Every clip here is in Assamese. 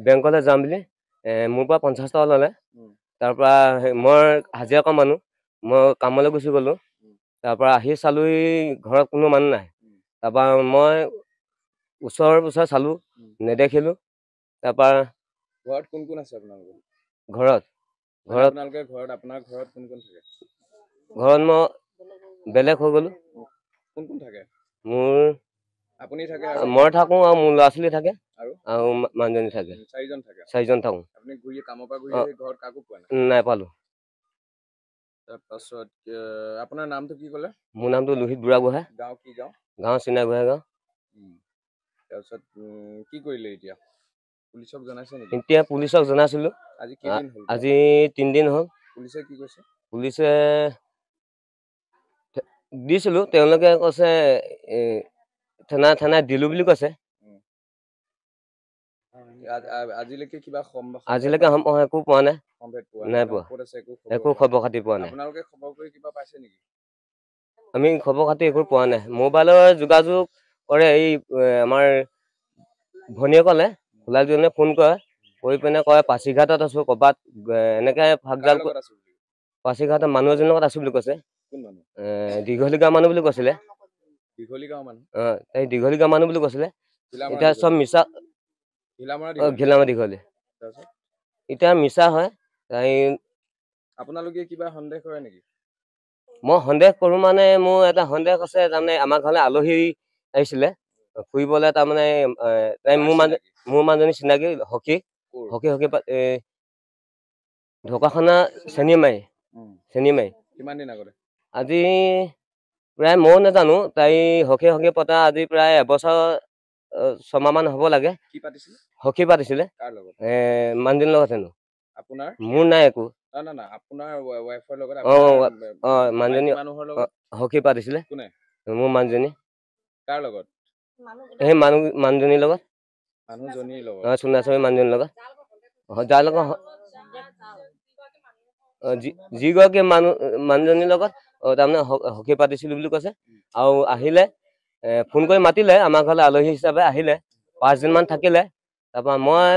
বেংকলৈ যাম বুলি মোৰ পৰা 50 টকা ল'লে। তাৰ পৰা মই হাজিৰা কৰা মানুহ, মই কামলৈ গুচি গ'লো। তাৰ পৰা আহি চালোহি ঘৰত কোনো মানুহ নাই। তাৰপৰা মই ওচৰ চালো, নেদেখিলো। তাৰপৰা ঘৰত কোন কোন আছে আপোনালোকৰ? ঘৰত আপোনালোকে আপোনাৰ ঘৰত কোন কোন থাকে? ঘৰত মই বেলেগ হৈ গ'লো। কোন কোন থাকে? মোৰ আপুনি থাকে? মই থাকো আৰু মোৰ ল'ৰা ছোৱালী থাকে আৰু মানুহজনী থাকে। চাৰিজন থাকো। আপুনি কামৰ পৰা ঘূৰি আহি ঘৰত কাকো পোৱা নাই? নাই পালো। তাৰপাছত আপোনাৰ নামটো কি ক'লে? মোৰ নামটো লোহিত বুঢ়াগোহাঁই। গাঁও কি গাঁও? গাঁও চিনাগোহাঁই গাঁও। তাৰপিছত কি কৰিলে এতিয়া? পুলিচক জনাইছে নেকি? এতিয়া পুলিচক জনাইছিলো। আজি কেইদিন হ'ল? আজি 3 দিন হ'ল। পুলিচে কি কৈছে? পুলিচে দিছিলো, তেওঁলোকে কৈছে থানাত দিলো বুলি কৈছে। আজিলৈকে কিবা আজিলৈকে একো পোৱা নাই। নাই পোৱা। একো খবৰ খাতি পোৱা নাই। আপোনালোকে খবৰ কৰি কিবা পাইছে নেকি? আমি খবৰ খাতি একো পোৱা নাই। মোবাইলৰ যোগাযোগ কৰে, এই আমাৰ ভনীয়েকলে ওলালজনে ফোন কৰে, কৰি পিনে কয় পাছিঘাটত আছো, ক'ৰবাত এনেকে ভাগজাল পাছিঘাটত মানুহ এজনৰ লগত আছো বুলি কৈছে। দীঘলী গাঁও মানুহ বুলি কৈছিলে। দীঘলী গাঁও মানুহ? এই দীঘলী গাঁও মানুহ বুলি কৈছিলে। এতিয়া চব মিছা। ঘিলামাৰা দীঘলী। এতিয়া মিছা হয়। আপোনালোকে কিবা সন্দেহ কৰে নেকি? মই সন্দেহ কৰো মানে, মোৰ এটা সন্দেহ আছে। তাৰমানে আমাৰ ঘৰলৈ আলহী আহিছিলে ফুৰিবলৈ। তাৰমানে মোৰ মানুহজনী চিনাকি হকী ঢকুৱাখানা চেনিমাৰি। কিমান দিন আগতে? আজি প্ৰায় ময়ো নাজানো। তাই হকী পতা আজি প্ৰায় এবছৰ 6 মাহ মান হ'ব লাগে। কি পাতিছিলে? হকী পাতিছিলে। কাৰ লগত? মানুহজনীৰ লগত হেনো। আপোনাৰ? মোৰ নাই একো। না আপোনাৰ ৱাইফৰ লগত মানুহজনী হকী পাতিছিলে। কোনে? মোৰ মানুহজনী। কাৰ লগত? সেই মানুহজনীৰ লগত। মানুহজনীৰ লগত? চুনাচৰী মানুহজনীৰ লগত। যাৰ লগত যিগৰাকী মানুহজনীৰ লগত তাৰমানে হকী পাতিছিলো বুলি কৈছে। আৰু আহিলে ফোন কৰি মাতিলে আমাৰ ঘৰলৈ আলহী হিচাপে আহিলে। 5 দিন মান থাকিলে। তাৰপৰা মই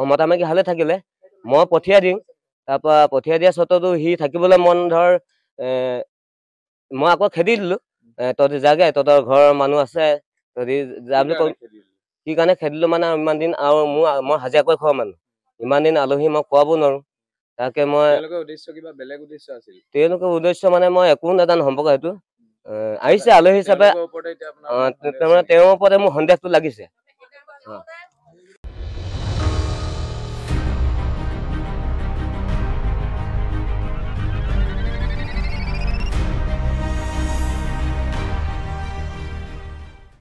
মতামাইকী হালে থাকিলে। মই পঠিয়াই দিম। তাৰপৰা পঠিয়াই দিয়া স্বত্বতো সি থাকিবলৈ মন ধৰ মই আকৌ খেদি দিলো। তহঁতি যাগে, তহঁতৰ ঘৰৰ মানুহ আছে, তহঁতি যা বুলি কৈ। কি কাৰণে খেদিলো মানে, ইমান দিন আৰু মই হাজিৰা কৰি খোৱা মানুহ, ইমান দিন আলহী মই খুৱাব নোৱাৰো। তাকে তেওঁলোকৰ উদ্দেশ্য কিবা বেলেগ উদ্দেশ্য আছিল? তেওঁলোকৰ উদ্দেশ্য মানে মই একো নাজানো সম্পৰ্ক সেইটো। আহিছে আলহী হিচাপে। তেওঁৰ ওপৰতে মোৰ সন্দেহটো লাগিছে।